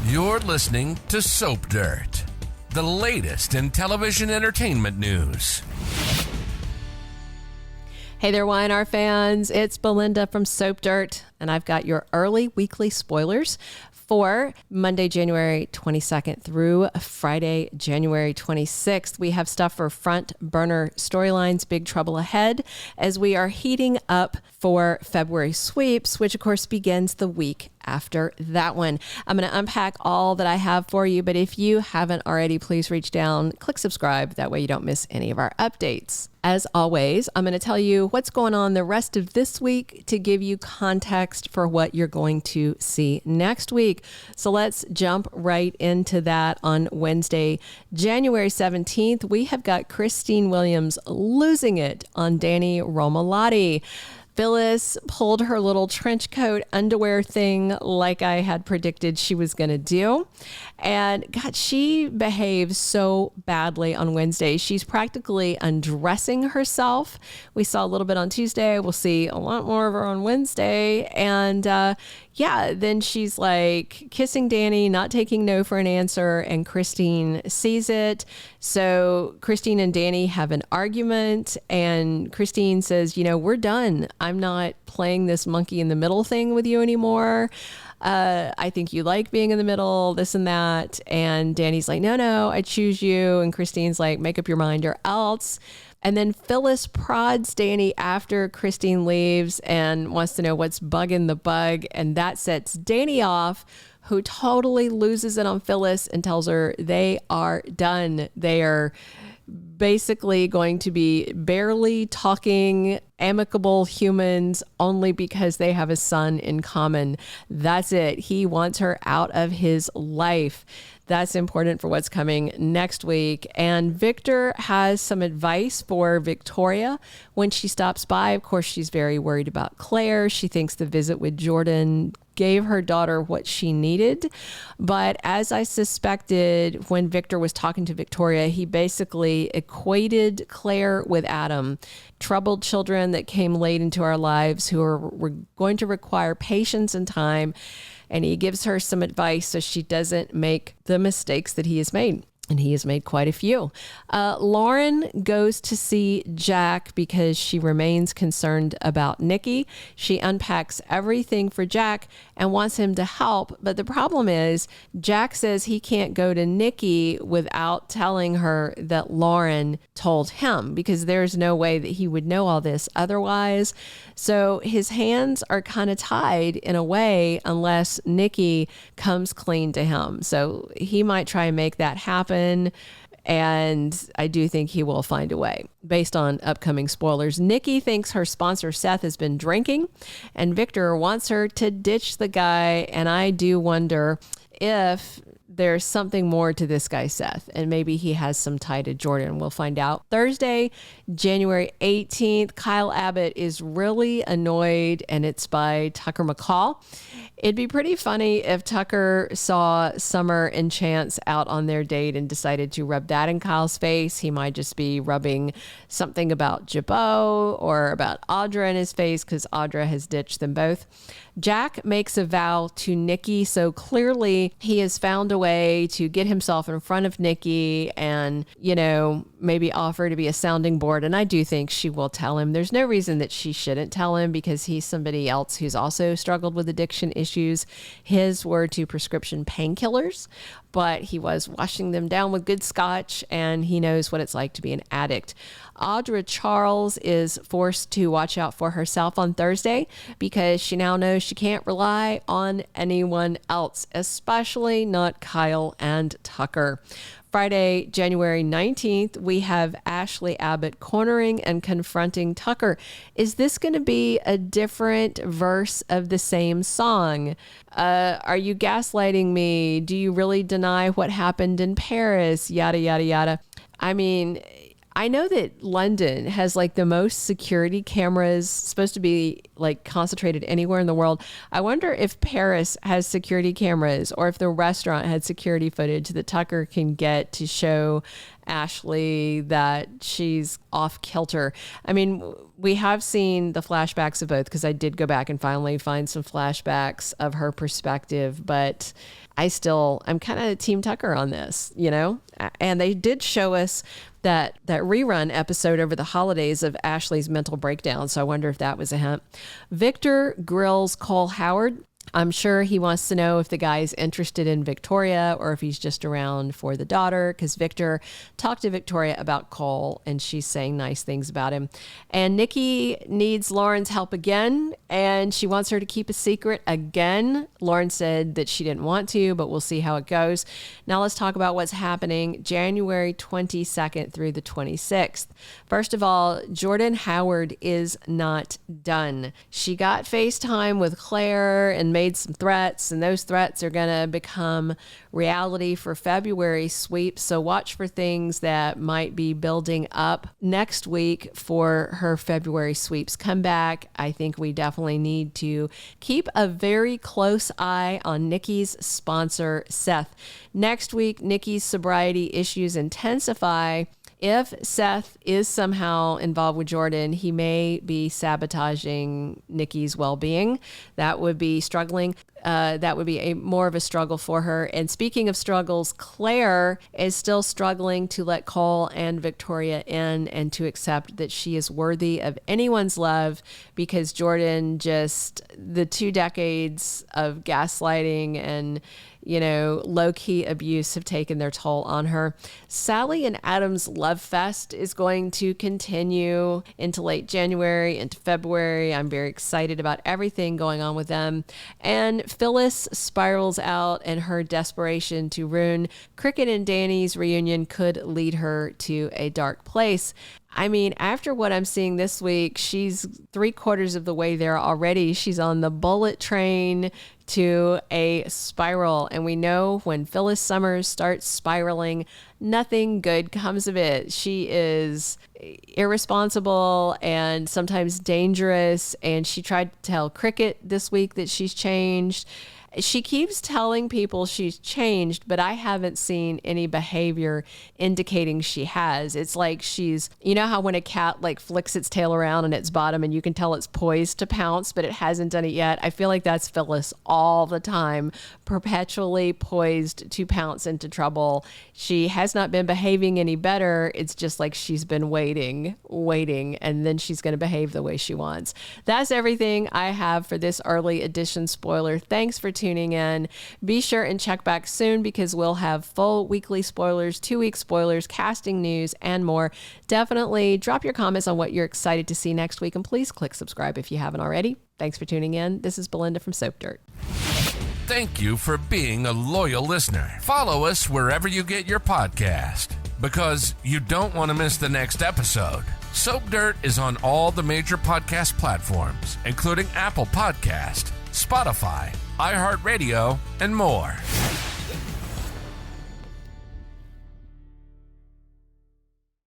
You're listening to Soap Dirt, the latest in television entertainment news. Hey there, Y&R fans. It's Belinda from Soap Dirt, and I've got your early weekly spoilers for Monday, January 22nd through Friday, January 26th. We have stuff for front burner storylines, big trouble ahead, as we are heating up for February sweeps, which of course begins the week after that one. I'm going to unpack all that I have for you, but if you haven't already, please reach down, click subscribe. That way you don't miss any of our updates. As always, I'm going to tell you what's going on the rest of this week to give you context for what you're going to see next week. So let's jump right into that. On Wednesday, January 17th, we have got Christine Williams losing it on Danny Romalotti. Phyllis pulled her little trench coat underwear thing like I had predicted she was going to do. And God, she behaves so badly on Wednesday. She's practically undressing herself. We saw a little bit on Tuesday. We'll see a lot more of her on Wednesday. And then she's like kissing Danny, not taking no for an answer. And Christine sees it. So Christine and Danny have an argument. And Christine says, we're done. I'm not playing this monkey in the middle thing with you anymore. I think you like being in the middle, this and that. And Danny's like, no, I choose you. And Christine's like, make up your mind or else. And then Phyllis prods Danny after Christine leaves and wants to know what's bugging the bug. And that sets Danny off, who totally loses it on Phyllis and tells her they are done. They are basically going to be barely talking, amicable humans only because they have a son in common. That's it. He wants her out of his life. That's important for what's coming next week. And Victor has some advice for Victoria when she stops by. Of course, she's very worried about Claire. She thinks the visit with Jordan gave her daughter what she needed. But as I suspected, when Victor was talking to Victoria, he basically equated Claire with Adam. Troubled children that came late into our lives who were going to require patience and time. And he gives her some advice so she doesn't make the mistakes that he has made. And he has made quite a few. Lauren goes to see Jack because she remains concerned about Nikki. She unpacks everything for Jack and wants him to help. But the problem is Jack says he can't go to Nikki without telling her that Lauren told him, because there's no way that he would know all this otherwise. So his hands are kind of tied in a way unless Nikki comes clean to him. So he might try and make that happen. And I do think he will find a way based on upcoming spoilers. Nikki thinks her sponsor Seth has been drinking and Victor wants her to ditch the guy. And I do wonder if there's something more to this guy, Seth, and maybe he has some tie to Jordan. We'll find out. Thursday, January 18th, Kyle Abbott is really annoyed, and it's by Tucker McCall. It'd be pretty funny if Tucker saw Summer and Chance out on their date and decided to rub that in Kyle's face. He might just be rubbing something about Jabot or about Audra in his face because Audra has ditched them both. Jack makes a vow to Nikki, so clearly he has found a way to get himself in front of Nikki and, maybe offer to be a sounding board. And I do think she will tell him. There's no reason that she shouldn't tell him because he's somebody else who's also struggled with addiction issues. His were to prescription painkillers, but he was washing them down with good scotch and he knows what it's like to be an addict. Audra Charles is forced to watch out for herself on Thursday because she now knows she can't rely on anyone else, especially not Kyle and Tucker. Friday, January 19th, we have Ashley Abbott cornering and confronting Tucker. Is this going to be a different verse of the same song? Are you gaslighting me? Do you really deny what happened in Paris? Yada, yada, yada. I mean, I know that London has like the most security cameras, supposed to be like concentrated anywhere in the world. I wonder if Paris has security cameras or if the restaurant had security footage that Tucker can get to show Ashley that she's off kilter. I mean, we have seen the flashbacks of both, because I did go back and finally find some flashbacks of her perspective, but I'm kind of Team Tucker on this, you know? And they did show us that rerun episode over the holidays of Ashley's mental breakdown. So I wonder if that was a hint. Victor grills Cole Howard. I'm sure he wants to know if the guy's interested in Victoria or if he's just around for the daughter, because Victor talked to Victoria about Cole and she's saying nice things about him. And Nikki needs Lauren's help again, and she wants her to keep a secret again. Lauren said that she didn't want to, but we'll see how it goes. Now let's talk about what's happening January 22nd through the 26th. First of all, Jordan Howard is not done. She got FaceTime with Claire and made some threats, and those threats are going to become reality for February sweep. So watch for things that might be building up next week for her February sweeps comeback. I think we definitely need to keep a very close eye on Nikki's sponsor, Seth. Next week, Nikki's sobriety issues intensify. If Seth is somehow involved with Jordan, he may be sabotaging Nikki's well-being. That would be struggling. That would be more of a struggle for her. And speaking of struggles, Claire is still struggling to let Cole and Victoria in and to accept that she is worthy of anyone's love, because Jordan, just the 2 decades of gaslighting and low-key abuse have taken their toll on her. Sally and Adam's Love Fest is going to continue into late January, into February. I'm very excited about everything going on with them. And Phyllis spirals out, and her desperation to ruin Cricket and Danny's reunion could lead her to a dark place. I mean, after what I'm seeing this week, she's 3/4 of the way there already. She's on the bullet train to a spiral. And we know when Phyllis Summers starts spiraling, nothing good comes of it. She is irresponsible and sometimes dangerous. And she tried to tell Cricket this week that she's changed. She keeps telling people she's changed, but I haven't seen any behavior indicating she has. It's like she's, you know how when a cat like flicks its tail around on its bottom and you can tell it's poised to pounce, but it hasn't done it yet. I feel like that's Phyllis all the time, perpetually poised to pounce into trouble. She has not been behaving any better. It's just like she's been waiting, and then she's going to behave the way she wants. That's everything I have for this early edition spoiler. Thanks for tuning in. Be sure and check back soon, because we'll have full weekly spoilers, 2-week spoilers, casting news, and more. Definitely drop your comments on what you're excited to see next week, and please click subscribe if you haven't already. Thanks for tuning in. This is Belinda from Soap Dirt. Thank you for being a loyal listener. Follow us wherever you get your podcast, because you don't want to miss the next episode. Soap Dirt is on all the major podcast platforms, including Apple Podcast, Spotify, iHeartRadio, and more.